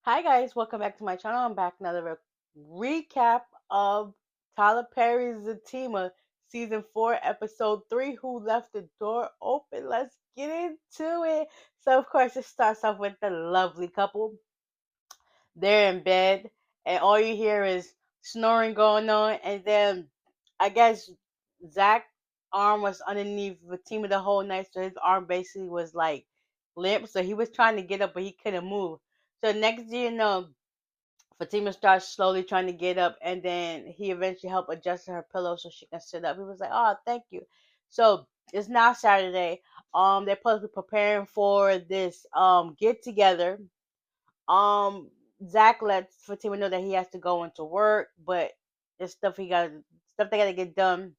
Hi guys, welcome back to my channel. I'm back another recap of Tyler Perry's Zatima season 4 episode 3, Who Left the Door Open. Let's get into it. So of course it starts off with the lovely couple. They're in bed and all you hear is snoring going on, and then I guess Zach's arm was underneath Fatima the whole night, so his arm basically was like limp, so he was trying to get up but he couldn't move. So next thing you know, Fatima starts slowly trying to get up, and then he eventually helped adjust her pillow so she can sit up. He was like, "Oh, thank you." So it's now Saturday. They're supposed to be preparing for this get together. Um, Zach lets Fatima know that he has to go into work, but there's stuff they gotta get done.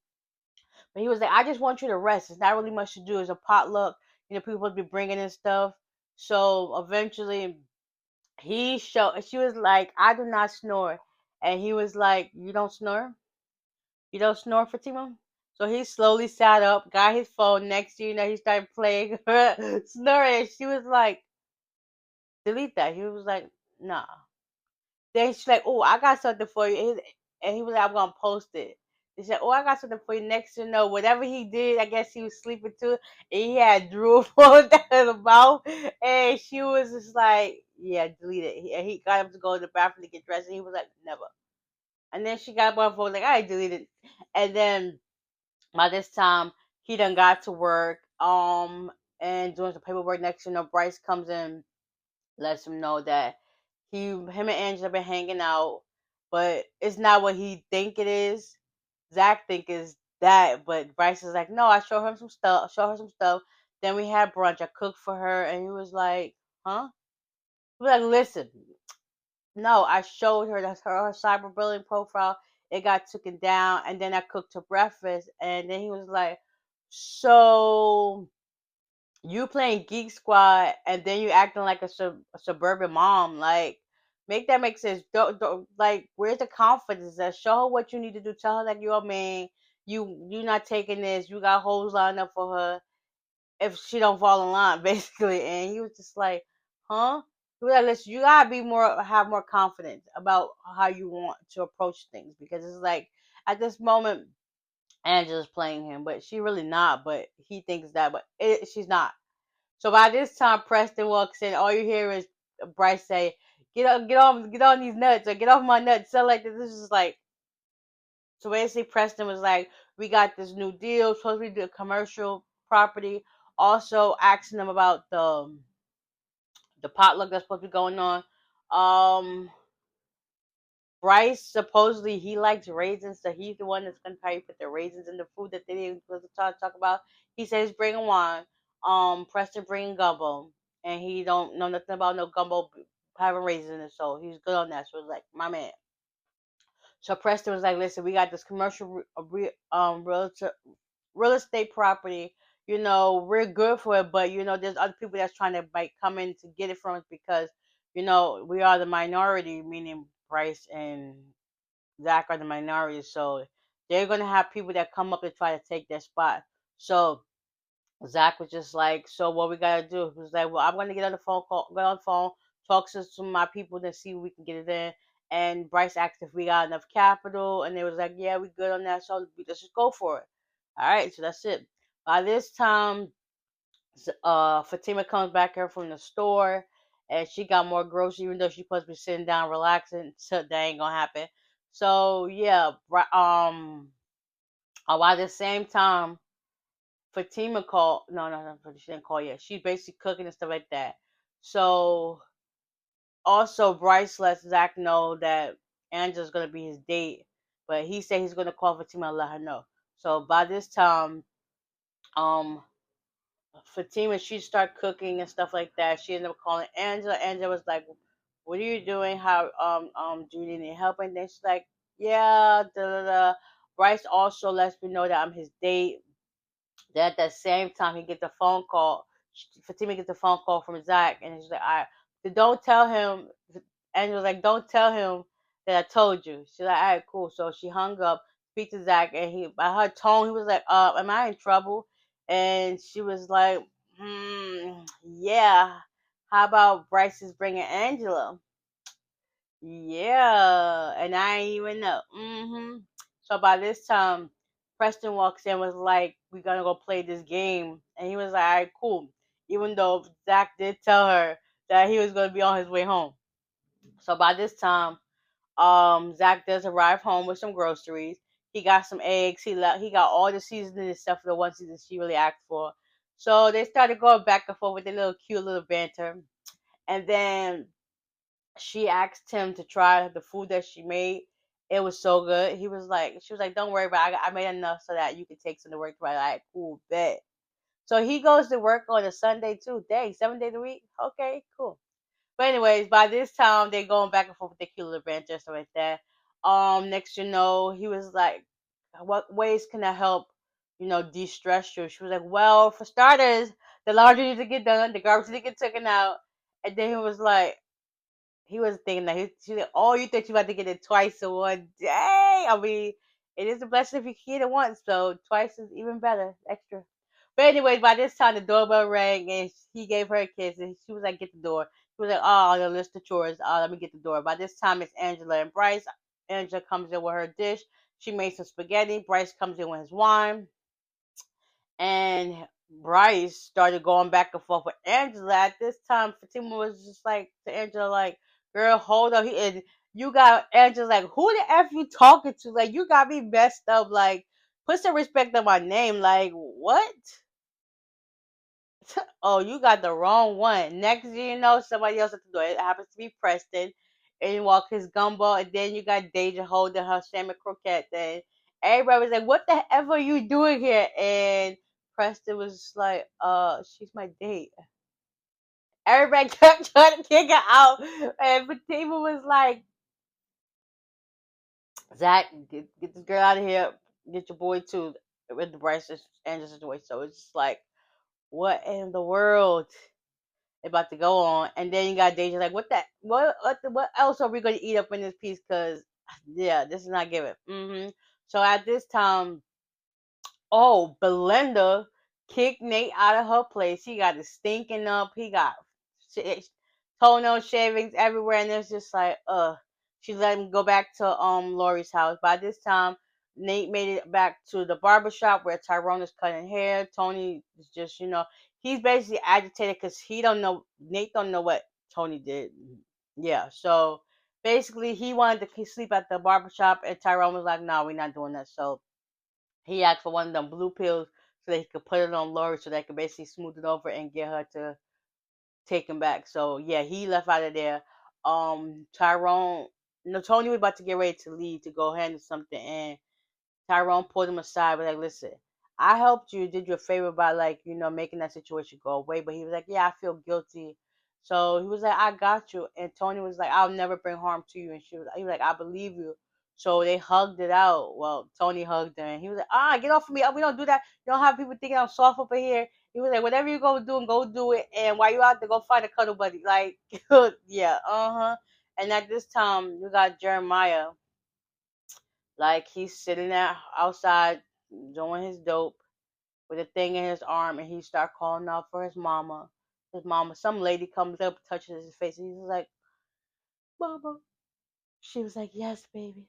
But he was like, "I just want you to rest. It's not really much to do. It's a potluck. People supposed to be bringing in stuff." So eventually she was like, "I do not snore," and he was like, "You don't snore? You don't snore, Fatima?" So he slowly sat up, got his phone next to he started playing her snoring. She was like, "Delete that." He was like, "Nah." Then she's like, "Oh, I got something for you," and he was like, "I'm gonna post it." He said, "Oh, I got something for you." Next to know, whatever he did, I guess he was sleeping too, and he had drool falling down his mouth, and she was just like, "Yeah, delete it." And he got up to go to the bathroom to get dressed, and he was like, "Never." And then she got up on the phone like, "I deleted it," and then by this time he done got to work, and doing some paperwork. Next, Bryce comes in, lets him know that him and Angela been hanging out, but it's not what he think it is. Zach think is that, but Bryce is like, no, I show him some stuff, show her some stuff. Then we had brunch. I cooked for her, and he was like, huh? He was like, listen, no, I showed her her cyberbullying profile. It got taken down, and then I cooked her breakfast, and then he was like, so you playing Geek Squad and then you acting like a suburban mom. Like, make that make sense. Don't like, where's the confidence? That show her what you need to do. Tell her that you're a man. You not taking this. You got hoes lined up for her if she don't fall in line, basically. And he was just like, huh? He was like, listen, you gotta be more, have more confidence about how you want to approach things, because it's like at this moment Angela's playing him, but she really not. But he thinks that, but she's not. So by this time, Preston walks in. All you hear is Bryce say, get on these nuts, or get off my nuts." So like this is like, so basically, Preston was like, "We got this new deal. Supposed to be the commercial property." Also asking them about the potluck that's supposed to be going on. Um, Bryce supposedly he likes raisins, so he's the one that's gonna probably put the raisins in the food that they didn't supposed to talk about. He says bringing wine. Preston bringing gumbo, and he don't know nothing about no gumbo having raisins in it, so he's good on that. So it's like my man. So Preston was like, "Listen, we got this commercial real estate property. We're good for it, but there's other people that's trying to like come in to get it from us because we are the minority, meaning Bryce and Zach are the minority, so they're gonna have people that come up and try to take their spot." So Zach was just like, "So what we gotta do?" He was like, "Well, I'm gonna get on the phone, talk to some of my people, then see if we can get it in." And Bryce asked if we got enough capital, and they was like, "Yeah, we good on that, so let's just go for it." All right, so that's it. By this time, Fatima comes back here from the store, and she got more groceries, even though she's supposed to be sitting down relaxing. So that ain't gonna happen. So yeah, by the same time, Fatima called. No, no, no, she didn't call yet. She's basically cooking and stuff like that. So also, Bryce lets Zach know that Angela's gonna be his date, but he said he's gonna call Fatima and let her know. So by this time, um, Fatima, she started cooking and stuff like that. She ended up calling Angela. Angela was like, "What are you doing? How do you need any help?" And then she's like, "Yeah, da da da." Bryce also lets me know that I'm his date. Then at that same time, he gets a phone call. Fatima gets a phone call from Zach, and he's like, "All right, don't tell him." Angela's like, "Don't tell him that I told you." She's like, "All right, cool." So she hung up, speak to Zach, and he, by her tone, he was like, am I in trouble?" And she was like, yeah. How about Bryce is bringing Angela? Yeah, and I ain't even know. So by this time, Preston walks in, was like, "We gonna go play this game," and he was like, "All right, cool." Even though Zach did tell her that he was gonna be on his way home. So by this time, Zach does arrive home with some groceries. He got some eggs. He got all the seasoning except for the one season she really asked for. So they started going back and forth with their little cute little banter, and then she asked him to try the food that she made. It was so good. She was like, "Don't worry about it. I made enough so that you can take some to work." Right, like, cool, bet. So he goes to work on a Sunday too. Dang, 7 days a week. Okay, cool. But anyways, by this time they going back and forth with the cute little banter and stuff like that. Next you know, he was like, "What ways can I help? De-stress you?" She was like, "Well, for starters, the laundry needs to get done, the garbage needs to get taken out." And then he was like, he was thinking that she's like, "Oh, you think you about to get it twice in one day?" I mean, it is a blessing if you can get it once, so twice is even better, extra. But anyways, by this time the doorbell rang and he gave her a kiss and she was like, "Get the door." He was like, "Oh, the list of chores. Let me get the door." By this time it's Angela and Bryce. Angela comes in with her dish. She made some spaghetti. Bryce comes in with his wine. And Bryce started going back and forth with Angela. At this time, Fatima was just like to Angela, like, "Girl, hold up." And you got Angela like, "Who the f you talking to? Like, you got me messed up. Like, put some respect on my name. Like, what?" Oh, you got the wrong one. Next thing you know, somebody else at the door. It happens to be Preston. And you walk his gumbo, and then you got Deja holding her salmon croquette. Then everybody was like, "What the F are you doing here?" And Preston was just like, she's my date." Everybody kept trying to kick her out. And Fatima was like, "Zach, get this girl out of here. Get your boy too." With the Bryce Angel situation. So it's just like, what in the world? About to go on, and then you got Deja like, what else are we gonna eat up in this piece? Cause yeah, this is not giving. So at this time, oh, Belinda kicked Nate out of her place. He got it stinking up. He got sh- toenail shavings everywhere, and it's just like, ugh. She let him go back to Lori's house. By this time, Nate made it back to the barber shop where Tyrone is cutting hair. Tony is just, he's basically agitated because he don't know. Nate don't know what Tony did. Yeah, so basically, he wanted to sleep at the barber shop, and Tyrone was like, "No, we're not doing that." So he asked for one of them blue pills so that he could put it on Lori so they could basically smooth it over and get her to take him back. So yeah, he left out of there. Tyrone, no, Tony was about to get ready to leave to go handle something, and Tyrone pulled him aside, was like, "Listen, I helped you, did you a favor by like, making that situation go away." But he was like, "Yeah, I feel guilty." So he was like, "I got you." And Tony was like, "I'll never bring harm to you." And he was like, "I believe you." So they hugged it out. Well, Tony hugged her and he was like, "Get off of me. We don't do that. You don't have people thinking I'm soft over here." He was like, "Whatever you go do and go do it. And while you out there, go find a cuddle buddy." Like, yeah, And at this time, you got Jeremiah. Like he's sitting there outside doing his dope with a thing in his arm, and he start calling out for his mama. His mama, some lady comes up, touches his face, and he's like, "Mama." She was like, "Yes, baby."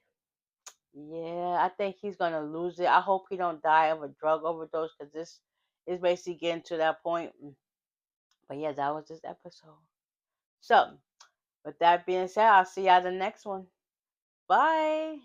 Yeah, I think he's gonna lose it. I hope he don't die of a drug overdose because this is basically getting to that point. But yeah, that was this episode. So, with that being said, I'll see y'all the next one. Bye.